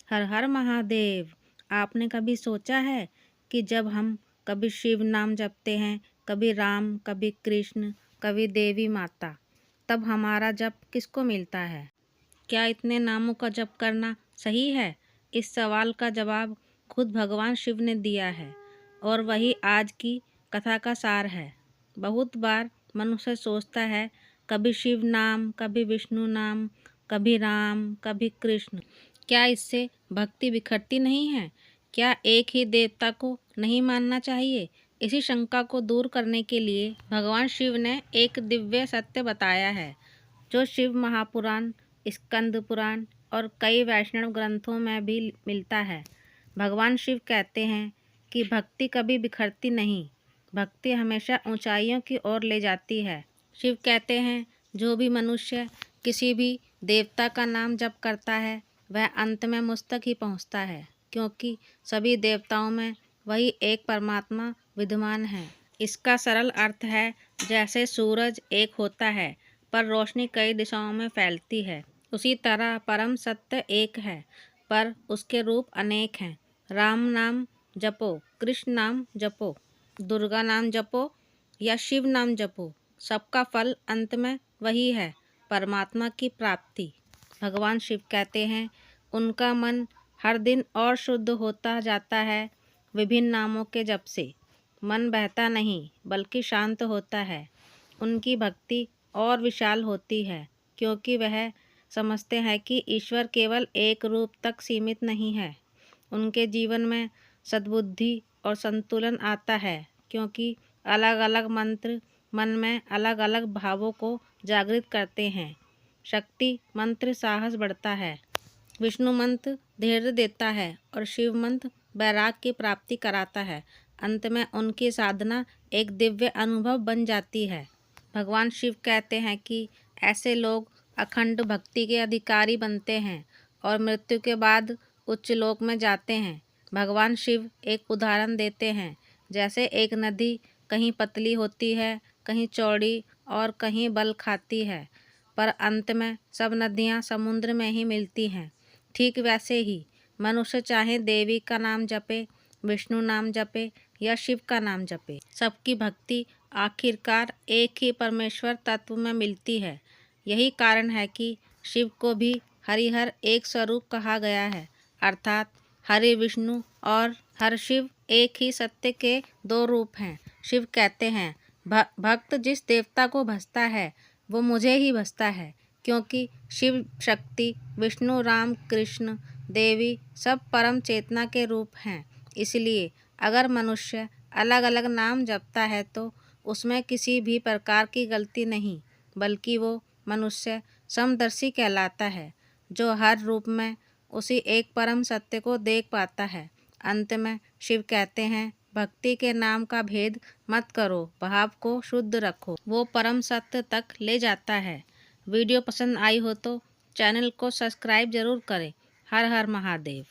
हर हर महादेव। आपने कभी सोचा है कि जब हम कभी शिव नाम जपते हैं, कभी राम, कभी कृष्ण, कभी देवी माता, तब हमारा जप किसको मिलता है? क्या इतने नामों का जप करना सही है? इस सवाल का जवाब खुद भगवान शिव ने दिया है और वही आज की कथा का सार है। बहुत बार मनुष्य सोचता है, कभी शिव नाम, कभी विष्णु नाम, कभी राम, कभी कृष्ण। क्या इससे भक्ति बिखरती नहीं है? क्या एक ही देवता को नहीं मानना चाहिए? इसी शंका को दूर करने के लिए भगवान शिव ने एक दिव्य सत्य बताया है, जो शिव महापुराण, स्कंद पुराण और कई वैष्णव ग्रंथों में भी मिलता है। भगवान शिव कहते हैं कि भक्ति कभी बिखरती नहीं, भक्ति हमेशा ऊंचाइयों की ओर ले जाती है। शिव कहते हैं, जो भी मनुष्य किसी भी देवता का नाम जप करता है, वह अंत में मुझ तक ही पहुँचता है, क्योंकि सभी देवताओं में वही एक परमात्मा विद्यमान है। इसका सरल अर्थ है, जैसे सूरज एक होता है पर रोशनी कई दिशाओं में फैलती है, उसी तरह परम सत्य एक है पर उसके रूप अनेक हैं। राम नाम जपो, कृष्ण नाम जपो, दुर्गा नाम जपो या शिव नाम जपो, सबका फल अंत में वही है, परमात्मा की प्राप्ति। भगवान शिव कहते हैं, उनका मन हर दिन और शुद्ध होता जाता है। विभिन्न नामों के जप से मन बहता नहीं बल्कि शांत होता है। उनकी भक्ति और विशाल होती है, क्योंकि वह समझते हैं कि ईश्वर केवल एक रूप तक सीमित नहीं है। उनके जीवन में सद्बुद्धि और संतुलन आता है, क्योंकि अलग अलग मंत्र मन में अलग अलग भावों को जागृत करते हैं। शक्ति मंत्र साहस बढ़ता है, विष्णु मंत्र धैर्य देता है और शिव मंत्र वैराग्य की प्राप्ति कराता है। अंत में उनकी साधना एक दिव्य अनुभव बन जाती है। भगवान शिव कहते हैं कि ऐसे लोग अखंड भक्ति के अधिकारी बनते हैं और मृत्यु के बाद उच्च लोक में जाते हैं। भगवान शिव एक उदाहरण देते हैं, जैसे एक नदी कहीं पतली होती है, कहीं चौड़ी और कहीं बल खाती है, पर अंत में सब नदियाँ समुद्र में ही मिलती हैं। ठीक वैसे ही मनुष्य चाहे देवी का नाम जपे, विष्णु नाम जपे या शिव का नाम जपे, सबकी भक्ति आखिरकार एक ही परमेश्वर तत्व में मिलती है। यही कारण है कि शिव को भी हरिहर एक स्वरूप कहा गया है, अर्थात हरि विष्णु और हर शिव एक ही सत्य के दो रूप हैं। शिव कहते हैं, भक्त जिस देवता को भजता है वो मुझे ही भजता है, क्योंकि शिव शक्ति, विष्णु राम कृष्ण देवी सब परम चेतना के रूप हैं। इसलिए अगर मनुष्य अलग अलग नाम जपता है तो उसमें किसी भी प्रकार की गलती नहीं, बल्कि वो मनुष्य समदर्शी कहलाता है, जो हर रूप में उसी एक परम सत्य को देख पाता है। अंत में शिव कहते हैं, भक्ति के नाम का भेद मत करो, भाव को शुद्ध रखो, वो परम सत्य तक ले जाता है। वीडियो पसंद आई हो तो चैनल को सब्सक्राइब जरूर करें। हर हर महादेव।